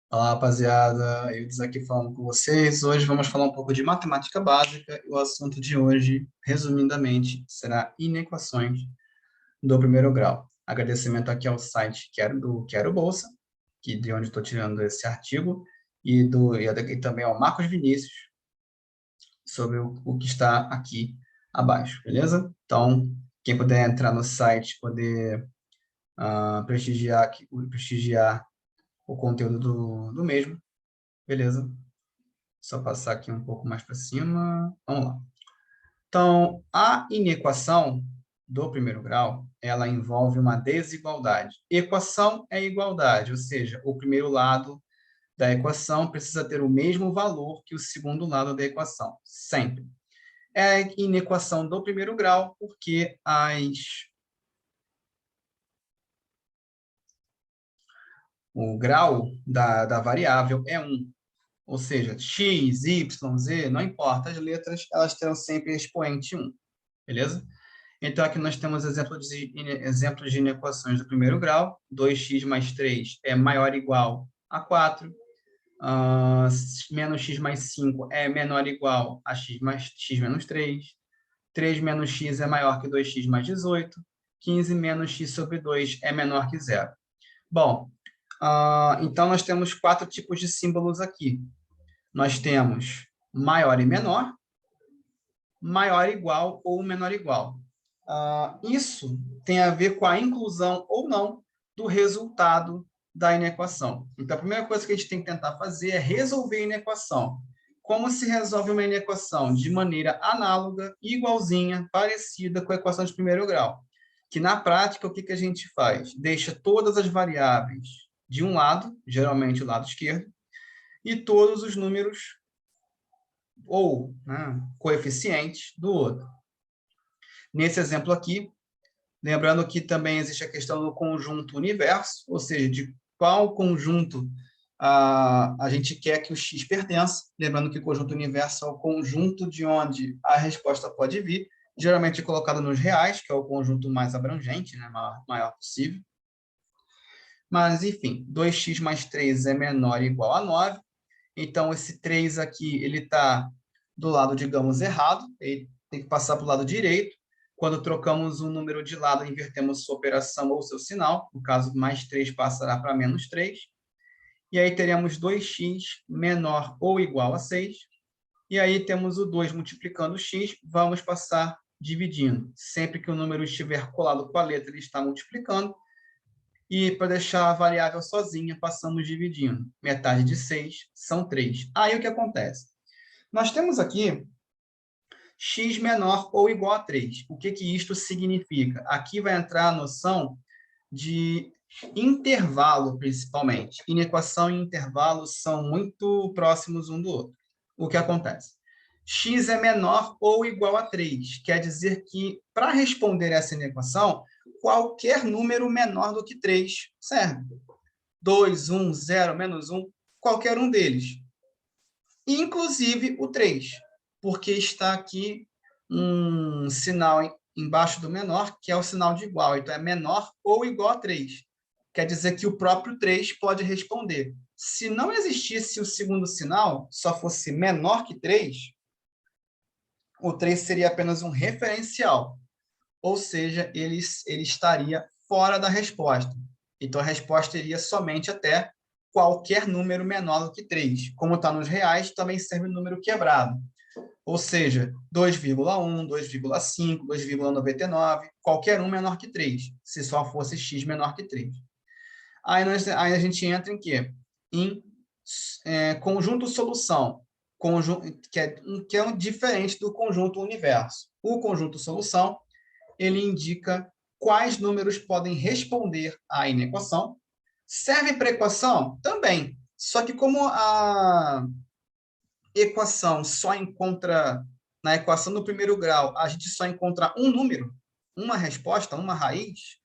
Olá, rapaziada. Eudes aqui falando com vocês. Hoje vamos falar um pouco de matemática básica e o assunto de hoje, resumidamente, será inequações do primeiro grau. Agradecimento aqui ao site Quero Bolsa, que de onde estou tirando esse artigo, e também ao Marcos Vinícius, sobre o que está aqui abaixo, beleza? Então, quem puder entrar no site, poder prestigiar o conteúdo do mesmo, beleza? Só passar aqui um pouco mais para cima. Vamos lá. Então, a inequação do primeiro grau, ela envolve uma desigualdade. Equação é igualdade, ou seja, o primeiro lado da equação precisa ter o mesmo valor que o segundo lado da equação, sempre. É a inequação do primeiro grau, porque o grau da variável é 1. Ou seja, x, y, z, não importa, as letras, elas terão sempre expoente 1, beleza? Então, aqui nós temos exemplos de inequações do primeiro grau. 2x mais 3 é maior ou igual a 4. Menos x mais 5 é menor ou igual a x menos 3. 3 menos x é maior que 2x mais 18. 15 menos x sobre 2 é menor que zero. Bom, então nós temos 4 tipos de símbolos aqui. Nós temos maior e menor, maior igual ou menor igual. Isso tem a ver com a inclusão ou não do resultado da inequação. Então, a primeira coisa que a gente tem que tentar fazer é resolver a inequação. Como se resolve uma inequação? De maneira análoga, igualzinha, parecida com a equação de primeiro grau. Que na prática, o que a gente faz? Deixa todas as variáveis de um lado, geralmente o lado esquerdo, e todos os números ou coeficientes do outro. Nesse exemplo aqui, lembrando que também existe a questão do conjunto universo, ou seja, de qual conjunto a gente quer que o x pertença. Lembrando que o conjunto universo é o conjunto de onde a resposta pode vir, geralmente colocado nos reais, que é o conjunto mais abrangente, né, maior possível. Mas, enfim, 2x mais 3 é menor ou igual a 9. Então, esse 3 aqui, ele está do lado, digamos, errado. Ele tem que passar para o lado direito. Quando trocamos um número de lado, invertemos sua operação ou seu sinal. No caso, mais 3 passará para menos 3. E aí teremos 2x menor ou igual a 6. E aí temos o 2 multiplicando o x, vamos passar dividindo. Sempre que o número estiver colado com a letra, ele está multiplicando. E para deixar a variável sozinha, passamos dividindo. Metade de 6 são 3. Aí o que acontece? Nós temos aqui x menor ou igual a 3. O que isto significa? Aqui vai entrar a noção de intervalo, principalmente. Inequação e intervalo são muito próximos um do outro. O que acontece? X é menor ou igual a 3. Quer dizer que, para responder essa inequação, qualquer número menor do que 3 serve. 2, 1, 0, menos 1, qualquer um deles. Inclusive o 3, porque está aqui um sinal embaixo do menor, que é o sinal de igual. Então, é menor ou igual a 3. Quer dizer que o próprio 3 pode responder. Se não existisse o segundo sinal, só fosse menor que 3, o 3 seria apenas um referencial. Ou seja, ele estaria fora da resposta. Então, a resposta iria somente até qualquer número menor do que 3. Como está nos reais, também serve o número quebrado. Ou seja, 2,1, 2,5, 2,99, qualquer um menor que 3, se só fosse x menor que 3. Aí a gente entra em quê? Em conjunto solução, que é diferente do conjunto universo. O conjunto solução, ele indica quais números podem responder à inequação. Serve para equação? Também. Só que como a equação só encontra, na equação do primeiro grau, a gente só encontra um número, uma resposta, uma raiz,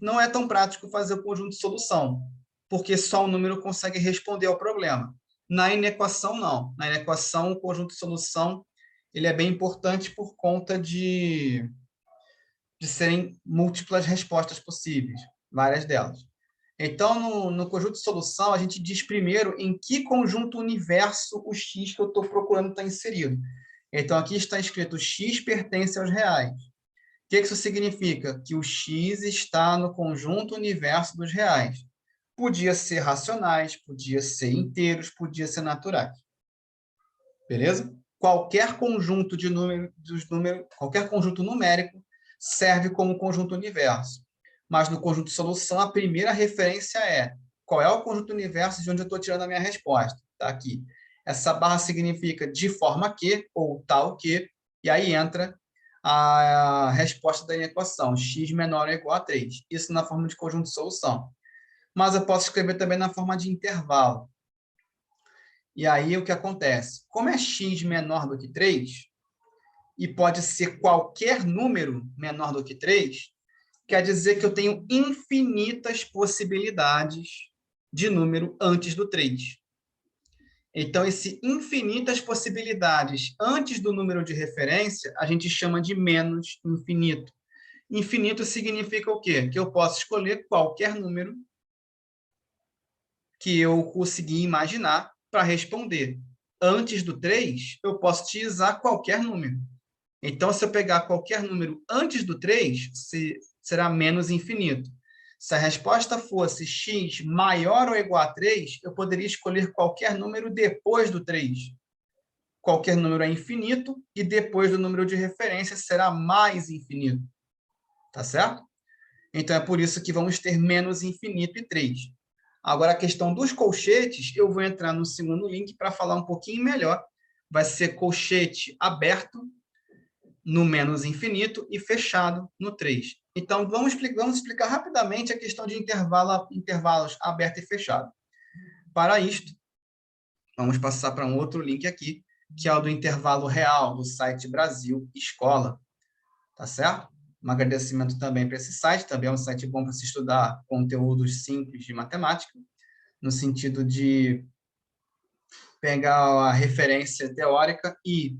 não é tão prático fazer o conjunto de solução, porque só um número consegue responder ao problema. Na inequação, não. Na inequação, o conjunto de solução ele é bem importante por conta de serem múltiplas respostas possíveis, várias delas. Então, no conjunto de solução, a gente diz primeiro em que conjunto universo o x que eu estou procurando está inserido. Então, aqui está escrito x pertence aos reais. O que isso significa? Que o x está no conjunto universo dos reais. Podia ser racionais, podia ser inteiros, podia ser naturais. Beleza? Qualquer conjunto de qualquer conjunto numérico serve como conjunto universo. Mas no conjunto de solução, a primeira referência é qual é o conjunto universo de onde eu estou tirando a minha resposta. Está aqui. Essa barra significa de forma que, ou tal que, e aí entra a resposta da equação, x menor ou igual a 3. Isso na forma de conjunto de solução. Mas eu posso escrever também na forma de intervalo. E aí, o que acontece? Como é x menor do que 3, e pode ser qualquer número menor do que 3, quer dizer que eu tenho infinitas possibilidades de número antes do 3. Então, esse infinitas possibilidades antes do número de referência, a gente chama de menos infinito. Infinito significa o quê? Que eu posso escolher qualquer número que eu conseguir imaginar para responder. Antes do 3, eu posso utilizar qualquer número. Então, se eu pegar qualquer número antes do 3, será menos infinito. Se a resposta fosse x maior ou igual a 3, eu poderia escolher qualquer número depois do 3. Qualquer número é infinito e depois do número de referência será mais infinito. Tá certo? Então, é por isso que vamos ter menos infinito e 3. Agora, a questão dos colchetes, eu vou entrar no segundo link para falar um pouquinho melhor. Vai ser colchete aberto no menos infinito e fechado no 3. Então, vamos explicar rapidamente a questão de intervalos aberto e fechado. Para isto, vamos passar para um outro link aqui, que é o do intervalo real, do site Brasil Escola. Tá certo? Um agradecimento também para esse site, também é um site bom para se estudar conteúdos simples de matemática, no sentido de pegar a referência teórica e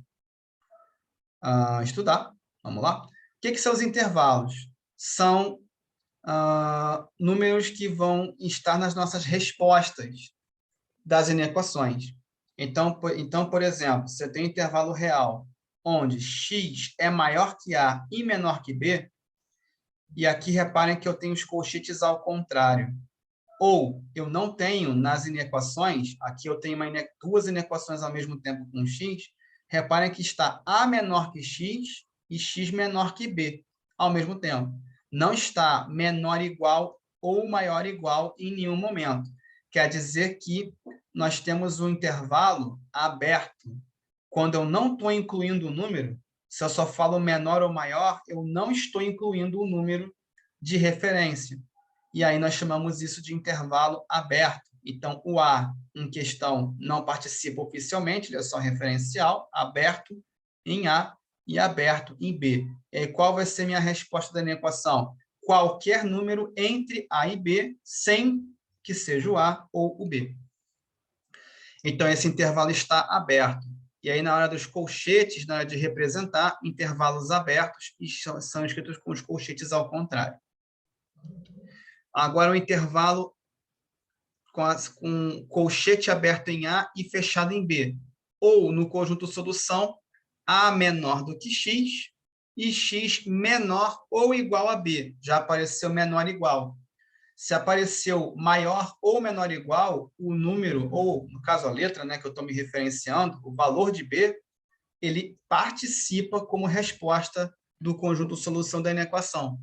estudar. Vamos lá? O que são os intervalos? São números que vão estar nas nossas respostas das inequações. Então, por exemplo, você tem um intervalo real, onde x é maior que a e menor que b, e aqui reparem que eu tenho os colchetes ao contrário. Ou eu não tenho nas inequações, aqui eu tenho duas inequações ao mesmo tempo com x, reparem que está a menor que x e x menor que b ao mesmo tempo. Não está menor igual ou maior igual em nenhum momento. Quer dizer que nós temos um intervalo aberto. Quando eu não estou incluindo o número, se eu só falo menor ou maior, eu não estou incluindo o número de referência. E aí nós chamamos isso de intervalo aberto. Então, o A em questão não participa oficialmente, ele é só referencial, aberto em A e aberto em B. E aí, qual vai ser minha resposta da minha equação? Qualquer número entre A e B, sem que seja o A ou o B. Então, esse intervalo está aberto. E aí, na hora dos colchetes, na hora de representar, intervalos abertos são escritos com os colchetes ao contrário. Agora, o intervalo com colchete aberto em A e fechado em B. Ou, no conjunto solução, A menor do que X e X menor ou igual a B. Já apareceu menor igual. Se apareceu maior ou menor igual, o número, ou, no caso, a letra, né, que eu estou me referenciando, o valor de B, ele participa como resposta do conjunto solução da equação.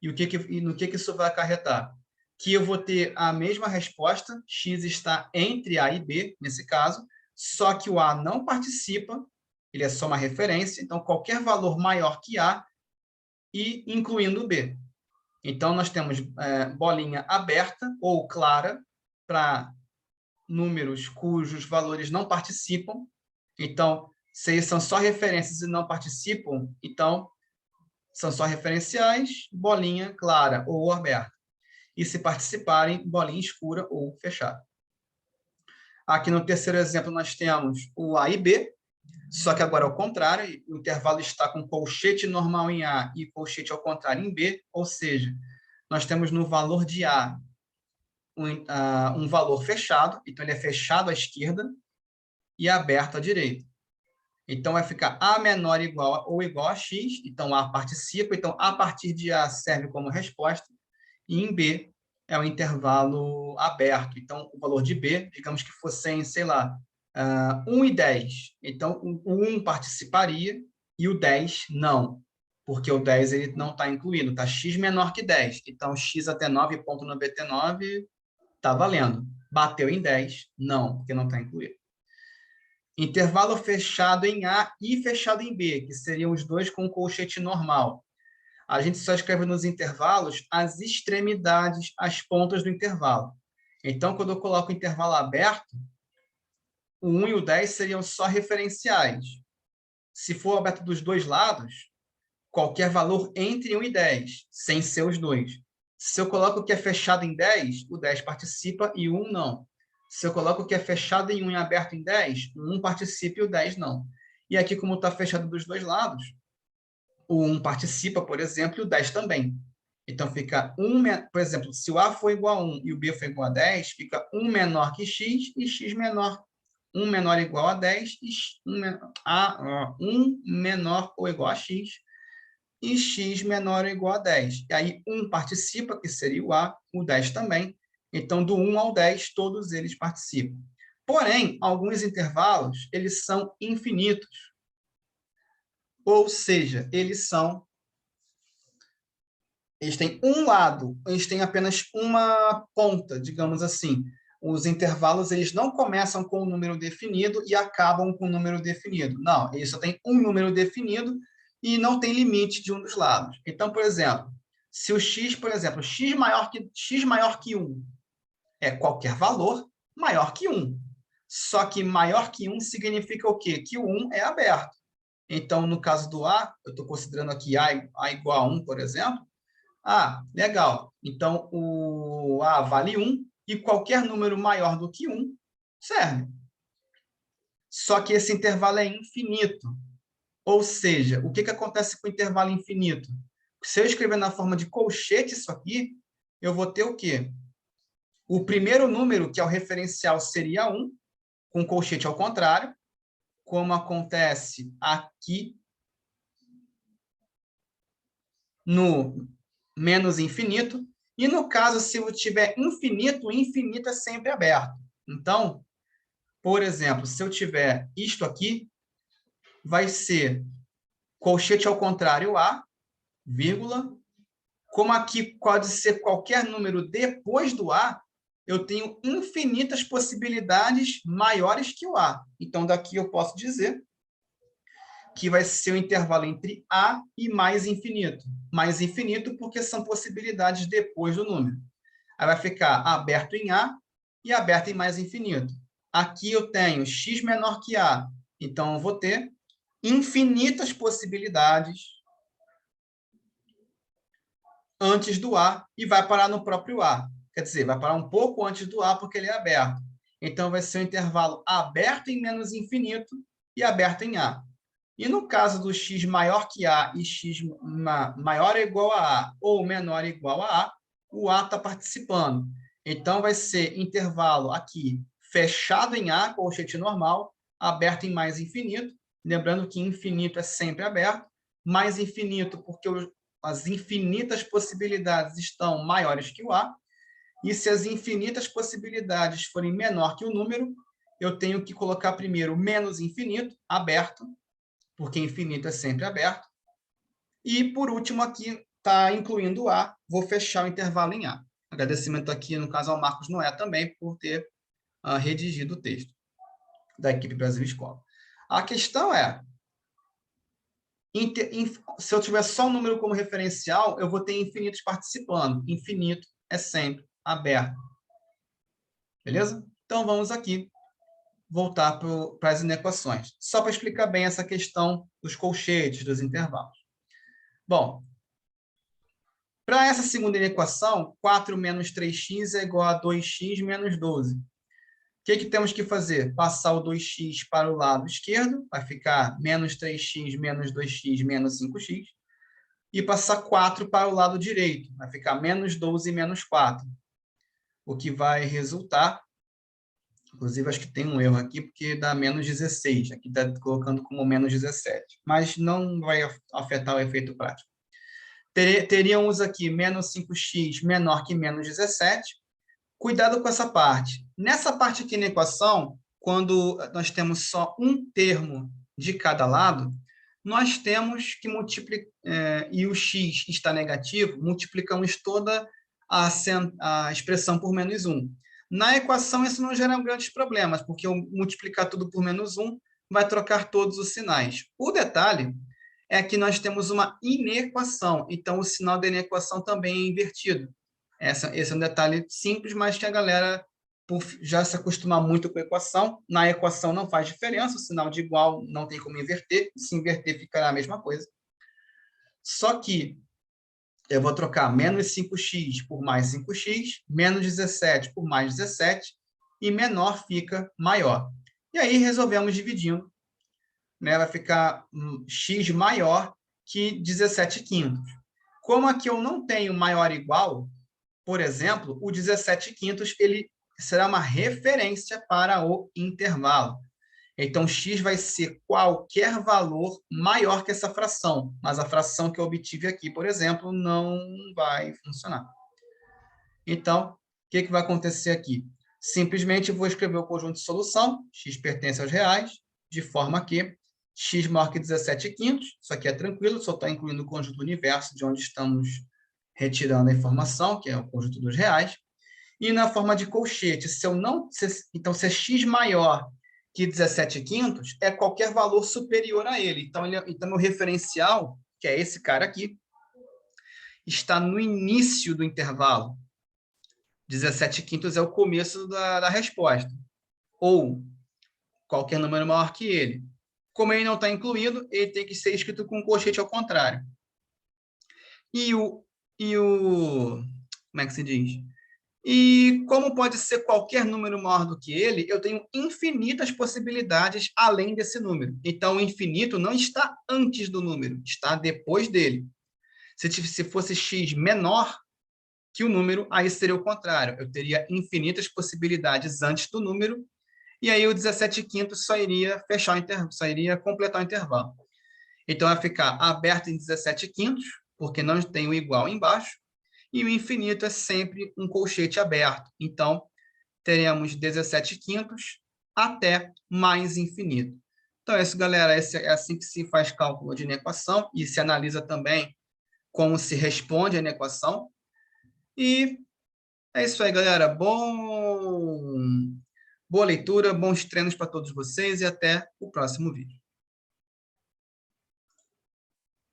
E no que isso vai acarretar? Que eu vou ter a mesma resposta, x está entre A e B, nesse caso, só que o A não participa, ele é só uma referência, então qualquer valor maior que A, e incluindo o B. Então, nós temos bolinha aberta ou clara para números cujos valores não participam. Então, se eles são só referências e não participam, então são só referenciais, bolinha clara ou aberta. E se participarem, bolinha escura ou fechada. Aqui no terceiro exemplo, nós temos o A e B, só que agora ao contrário, o intervalo está com colchete normal em A e colchete ao contrário em B, ou seja, nós temos no valor de A um valor fechado, então ele é fechado à esquerda e aberto à direita. Então, vai ficar A menor ou igual a X, então A participa, então a partir de A serve como resposta, e em B é o intervalo aberto. Então, o valor de B, digamos que fossem, sei lá, 1 e 10. Então, o 1 participaria e o 10 não, porque o 10 ele não está incluído, está X menor que 10. Então, X até 9,99 está valendo. Bateu em 10? Não, porque não está incluído. Intervalo fechado em A e fechado em B, que seriam os dois com colchete normal. A gente só escreve nos intervalos as extremidades, as pontas do intervalo. Então, quando eu coloco o intervalo aberto, o 1 e o 10 seriam só referenciais. Se for aberto dos dois lados, qualquer valor entre 1 e 10, sem ser os dois. Se eu coloco o que é fechado em 10, o 10 participa e o 1 não. Se eu coloco o que é fechado em 1 e aberto em 10, o 1 participa e o 10 não. E aqui, como está fechado dos dois lados, o 1 participa, por exemplo, e o 10 também. Então, fica 1, por exemplo, se o A for igual a 1 e o B for igual a 10, fica 1 menor que X e X menor. 1 menor ou igual a 10 e 1 menor ou igual a X e X menor ou igual a 10. E aí, 1 participa, que seria o A, o 10 também. Então, do 1 ao 10, todos eles participam. Porém, alguns intervalos, eles são infinitos. Ou seja, eles têm um lado, eles têm apenas uma ponta, digamos assim. Os intervalos, eles não começam com um número definido e acabam com um número definido. Não, eles só têm um número definido e não tem limite de um dos lados. Então, por exemplo, se o x, por exemplo, x maior que 1 é qualquer valor maior que 1. Só que maior que 1 significa o quê? Que o 1 é aberto. Então, no caso do A, eu estou considerando aqui A igual a 1, por exemplo. Ah, legal. Então, o A vale 1 e qualquer número maior do que 1 serve. Só que esse intervalo é infinito. Ou seja, o que acontece com o intervalo infinito? Se eu escrever na forma de colchete isso aqui, eu vou ter o quê? O primeiro número, que é o referencial, seria 1, com colchete ao contrário, como acontece aqui no menos infinito. E no caso, se eu tiver infinito, o infinito é sempre aberto. Então, por exemplo, se eu tiver isto aqui, vai ser colchete ao contrário A, vírgula. Como aqui pode ser qualquer número depois do A, eu tenho infinitas possibilidades maiores que o A. Então, daqui eu posso dizer que vai ser o intervalo entre A e mais infinito. Mais infinito porque são possibilidades depois do número. Aí vai ficar aberto em A e aberto em mais infinito. Aqui eu tenho x menor que A, então eu vou ter infinitas possibilidades antes do A e vai parar no próprio A. Quer dizer, vai parar um pouco antes do A porque ele é aberto. Então, vai ser um intervalo aberto em menos infinito e aberto em A. E no caso do x maior que A e x maior ou igual a A ou menor ou igual a A, o A está participando. Então, vai ser intervalo aqui fechado em A, colchete normal, aberto em mais infinito. Lembrando que infinito é sempre aberto. Mais infinito porque as infinitas possibilidades estão maiores que o A. E se as infinitas possibilidades forem menor que o número, eu tenho que colocar primeiro menos infinito, aberto, porque infinito é sempre aberto. E, por último, aqui está incluindo o A, vou fechar o intervalo em A. Agradecimento aqui, no caso, ao Marcos Noé também, por ter redigido o texto da equipe Brasil Escola. A questão é, se eu tiver só um número como referencial, eu vou ter infinitos participando. Infinito é sempre aberto. Beleza? Então, vamos aqui voltar para as inequações. Só para explicar bem essa questão dos colchetes, dos intervalos. Bom, para essa segunda inequação, 4 menos 3x é igual a 2x menos 12. O que temos que fazer? Passar o 2x para o lado esquerdo, vai ficar menos 3x menos 2x menos 5x. E passar 4 para o lado direito, vai ficar menos 12 menos 4. o que vai resultar, inclusive acho que tem um erro aqui, porque dá menos 16, aqui está colocando como menos 17, mas não vai afetar o efeito prático. Teríamos aqui menos 5x menor que menos 17, cuidado com essa parte. Nessa parte aqui na equação, quando nós temos só um termo de cada lado, nós temos que multiplicar, e o x está negativo, multiplicamos toda a expressão por menos 1. Na equação, isso não gera grandes problemas, porque eu multiplicar tudo por menos 1 vai trocar todos os sinais. O detalhe é que nós temos uma inequação, então o sinal da inequação também é invertido. Esse é um detalhe simples, mas que a galera, por já se acostumar muito com a equação, na equação não faz diferença, o sinal de igual não tem como inverter, se inverter ficará a mesma coisa. Só que eu vou trocar menos 5x por mais 5x, menos 17 por mais 17, e menor fica maior. E aí resolvemos dividindo, né? Vai ficar x maior que 17 quintos. Como aqui eu não tenho maior ou igual, por exemplo, o 17 quintos ele será uma referência para o intervalo. Então, x vai ser qualquer valor maior que essa fração, mas a fração que eu obtive aqui, por exemplo, não vai funcionar. Então, o que vai acontecer aqui? Simplesmente vou escrever o conjunto de solução, x pertence aos reais, de forma que x maior que 17 quintos, isso aqui é tranquilo, só está incluindo o conjunto universo de onde estamos retirando a informação, que é o conjunto dos reais, e na forma de colchete, então se é x maior que 17 quintos, é qualquer valor superior a ele. Então o referencial, que é esse cara aqui, está no início do intervalo. 17 quintos é o começo da resposta. Ou qualquer número maior que ele. Como ele não está incluído, ele tem que ser escrito com colchete ao contrário. Como é que se diz? E como pode ser qualquer número maior do que ele, eu tenho infinitas possibilidades além desse número. Então, o infinito não está antes do número, está depois dele. Se fosse x menor que o número, aí seria o contrário. Eu teria infinitas possibilidades antes do número, e aí o 17 quintos só iria fechar o intervalo, só iria completar o intervalo. Então, vai ficar aberto em 17 quintos, porque não tem o igual embaixo, e o infinito é sempre um colchete aberto. Então, teremos 17 quintos até mais infinito. Então, é isso, galera. É assim que se faz cálculo de inequação e se analisa também como se responde a inequação. E é isso aí, galera. Boa leitura, bons treinos para todos vocês e até o próximo vídeo.